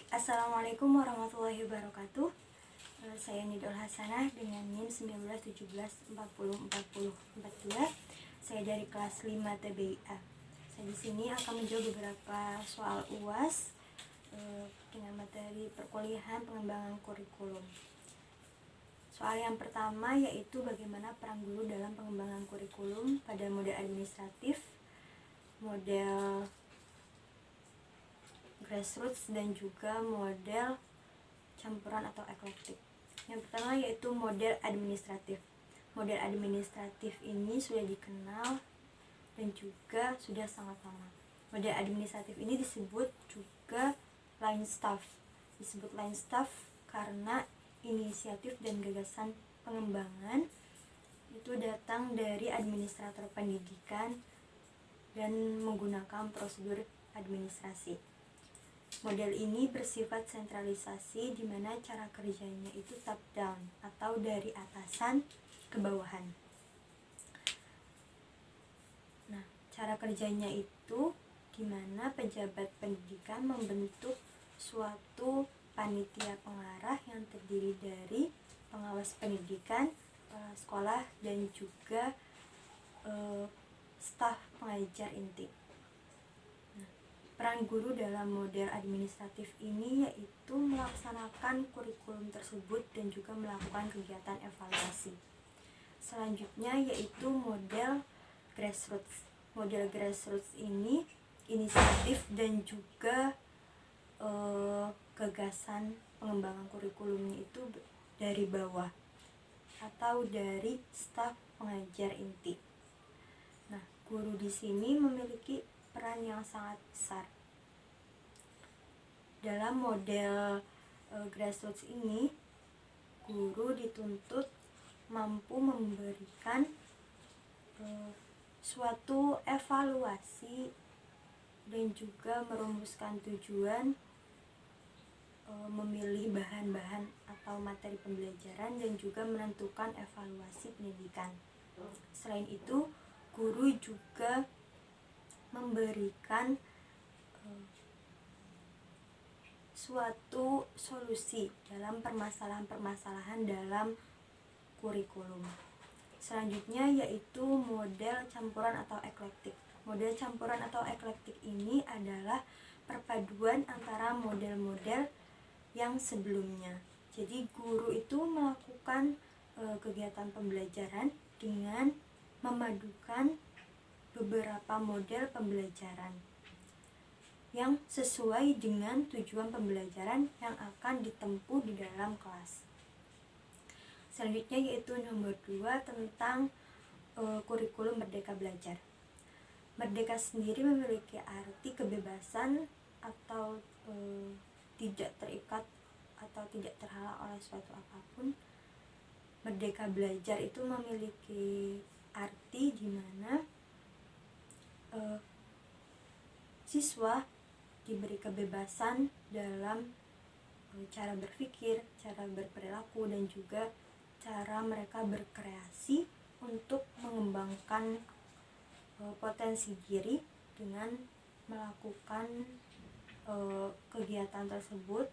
Assalamualaikum warahmatullahi wabarakatuh. Saya Nidol Hasanah dengan NIM 1917404042. Saya dari kelas 5 TBIA. Saya di sini akan menjawab beberapa soal UAS dengan materi perkuliahan pengembangan kurikulum. Soal yang pertama yaitu bagaimana peran guru dalam pengembangan kurikulum pada model administratif, model grassroots, dan juga model campuran atau eklektik. Yang pertama yaitu model administratif. Model administratif ini sudah dikenal dan juga sudah sangat lama. Model administratif ini disebut juga line staff. Disebut line staff karena inisiatif dan gagasan pengembangan itu datang dari administrator pendidikan dan menggunakan prosedur administrasi. Model ini bersifat sentralisasi di mana cara kerjanya itu top down atau dari atasan ke bawahan. Nah, cara kerjanya itu di mana pejabat pendidikan membentuk suatu panitia pengarah yang terdiri dari pengawas pendidikan, kepala sekolah, dan juga staf pengajar inti. Peran guru dalam model administratif ini yaitu melaksanakan kurikulum tersebut dan juga melakukan kegiatan evaluasi. Selanjutnya yaitu model grassroots. Model grassroots ini inisiatif dan juga gagasan pengembangan kurikulumnya itu dari bawah atau dari staf pengajar inti. Nah, guru di sini memiliki peran yang sangat besar. Dalam model grassroots ini, guru dituntut mampu memberikan suatu evaluasi dan juga merumuskan tujuan, memilih bahan-bahan atau materi pembelajaran, dan juga menentukan evaluasi pendidikan. Selain itu, guru juga memberikan suatu solusi dalam permasalahan-permasalahan dalam kurikulum. Selanjutnya yaitu model campuran atau eklektik. Model campuran atau eklektik ini adalah perpaduan antara model-model yang sebelumnya. Jadi guru itu melakukan kegiatan pembelajaran dengan memadukan beberapa model pembelajaran yang sesuai dengan tujuan pembelajaran yang akan ditempuh di dalam kelas. Selanjutnya yaitu nomor 2 tentang kurikulum Merdeka Belajar. Merdeka sendiri memiliki arti kebebasan atau tidak terikat atau tidak terhalang oleh suatu apapun. Merdeka Belajar itu memiliki arti di mana siswa diberi kebebasan dalam cara berpikir, cara berperilaku, dan juga cara mereka berkreasi untuk mengembangkan potensi diri dengan melakukan kegiatan tersebut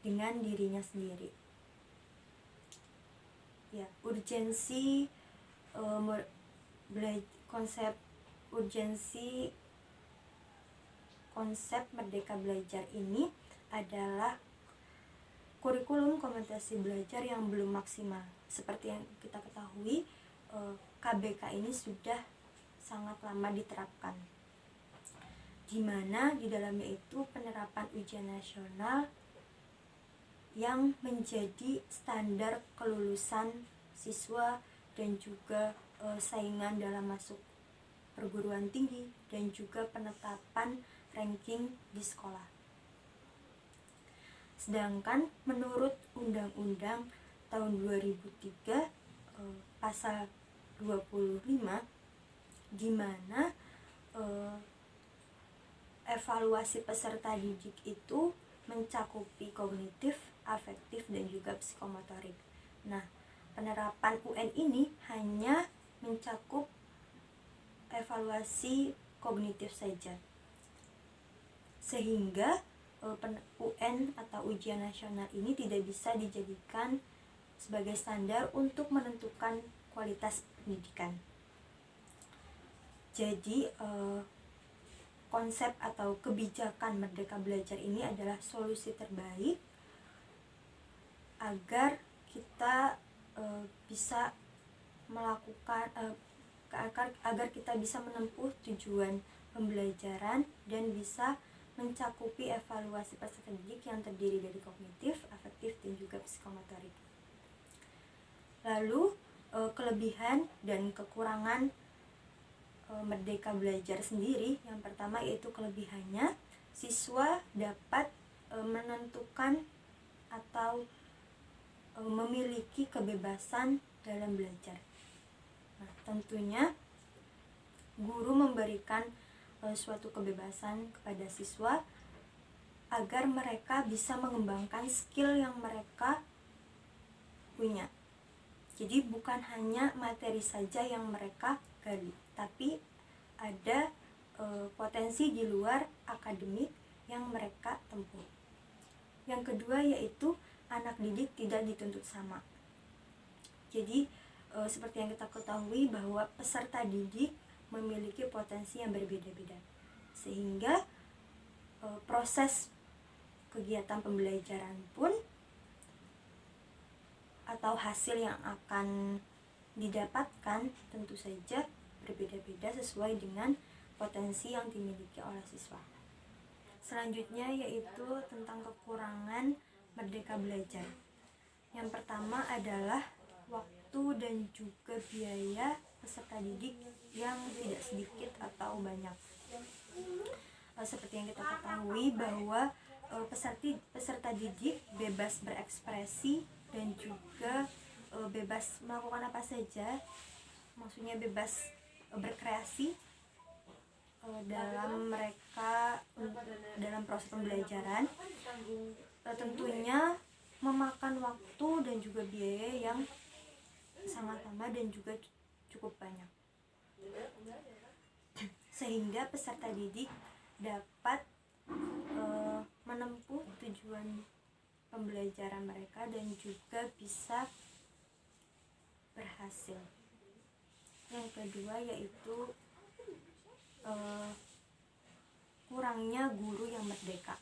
dengan dirinya sendiri. Ya, urgensi konsep Merdeka Belajar ini adalah kurikulum kompetensi belajar yang belum maksimal. Seperti yang kita ketahui, KBK ini sudah sangat lama diterapkan, di mana di dalamnya itu penerapan ujian nasional yang menjadi standar kelulusan siswa dan juga saingan dalam masuk perguruan tinggi dan juga penetapan ranking di sekolah. Sedangkan menurut Undang-Undang tahun 2003 pasal 25 di mana evaluasi peserta didik itu mencakupi kognitif, afektif, dan juga psikomotorik. Nah, penerapan UN ini hanya mencakup evaluasi kognitif saja, sehingga UN atau ujian nasional ini tidak bisa dijadikan sebagai standar untuk menentukan kualitas pendidikan. Jadi konsep atau kebijakan Merdeka Belajar ini adalah solusi terbaik agar kita bisa melakukan agar kita bisa menempuh tujuan pembelajaran dan bisa mencakupi evaluasi peserta didik yang terdiri dari kognitif, afektif, dan juga psikomotorik. Lalu kelebihan dan kekurangan Merdeka Belajar sendiri, yang pertama yaitu kelebihannya, siswa dapat menentukan atau memiliki kebebasan dalam belajar. Nah, tentunya guru memberikan suatu kebebasan kepada siswa agar mereka bisa mengembangkan skill yang mereka punya. Jadi bukan hanya materi saja yang mereka gali, tapi ada potensi di luar akademik yang mereka tempuh. Yang kedua yaitu anak didik tidak dituntut sama. Jadi seperti yang kita ketahui bahwa peserta didik memiliki potensi yang berbeda-beda, sehingga proses kegiatan pembelajaran pun atau hasil yang akan didapatkan tentu saja berbeda-beda sesuai dengan potensi yang dimiliki oleh siswa. Selanjutnya yaitu tentang kekurangan Merdeka Belajar. Yang pertama adalah waktu dan juga biaya peserta didik yang tidak sedikit atau banyak. Seperti yang kita ketahui bahwa peserta didik bebas berekspresi dan juga bebas melakukan apa saja, maksudnya bebas berkreasi dalam proses pembelajaran. Tentunya memakan waktu dan juga biaya yang sangat lama dan juga cukup banyak, sehingga peserta didik dapat menempuh tujuan pembelajaran mereka dan juga bisa berhasil. Yang kedua yaitu kurangnya guru yang merdeka.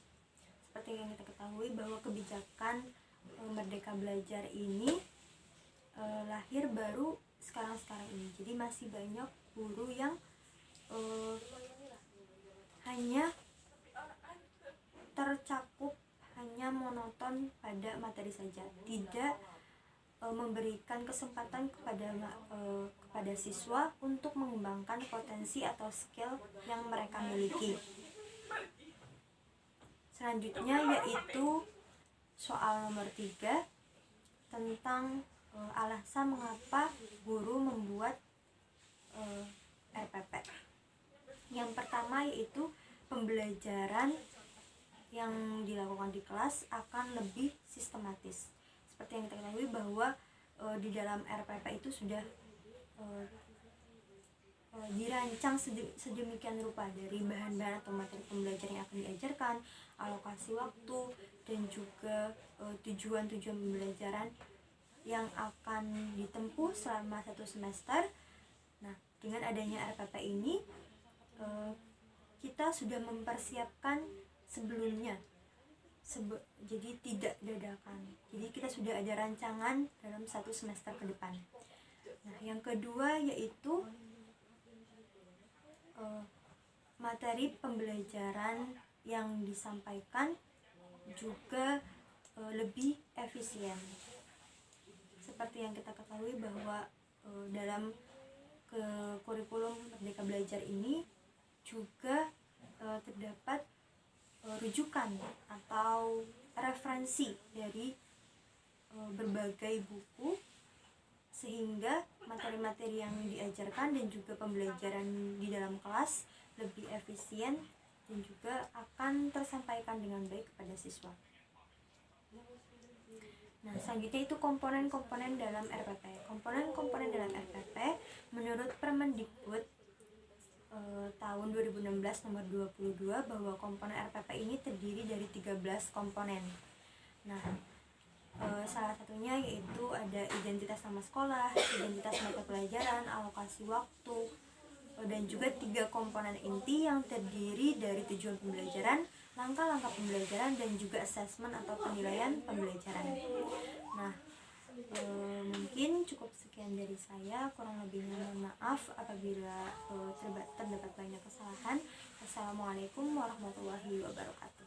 Seperti yang kita ketahui bahwa kebijakan Merdeka Belajar ini lahir baru sekarang ini. Jadi masih banyak guru yang hanya tercakup hanya monoton pada materi saja, tidak memberikan kesempatan kepada siswa untuk mengembangkan potensi atau skill yang mereka miliki. Selanjutnya yaitu soal nomor 3 tentang alasan mengapa guru membuat RPP. Yang pertama yaitu pembelajaran yang dilakukan di kelas akan lebih sistematis. Seperti yang kita ketahui bahwa di dalam RPP itu sudah dirancang sedemikian rupa dari bahan-bahan atau materi pembelajaran yang akan diajarkan, alokasi waktu, dan juga tujuan-tujuan pembelajaran yang akan ditempuh selama 1 semester. Nah, dengan adanya RPP ini kita sudah mempersiapkan sebelumnya, jadi tidak dadakan. Jadi kita sudah ada rancangan dalam 1 semester ke depan. Nah, yang kedua yaitu materi pembelajaran yang disampaikan juga lebih efisien. Seperti yang kita ketahui bahwa dalam kurikulum Merdeka Belajar ini juga terdapat rujukan atau referensi dari berbagai buku, sehingga materi-materi yang diajarkan dan juga pembelajaran di dalam kelas lebih efisien dan juga akan tersampaikan dengan baik kepada siswa. Nah, selanjutnya itu komponen-komponen dalam RPP. Komponen-komponen dalam RPP menurut Permendikbud tahun 2016 nomor 22 bahwa komponen RPP ini terdiri dari 13 komponen. Nah, salah satunya yaitu ada identitas nama sekolah, identitas mata pelajaran, alokasi waktu, dan juga 3 komponen inti yang terdiri dari tujuan pembelajaran, langkah-langkah pembelajaran, dan juga asesmen atau penilaian pembelajaran. Nah, mungkin cukup sekian dari saya, kurang lebihnya mohon maaf apabila terdapat banyak kesalahan. Wassalamualaikum warahmatullahi wabarakatuh.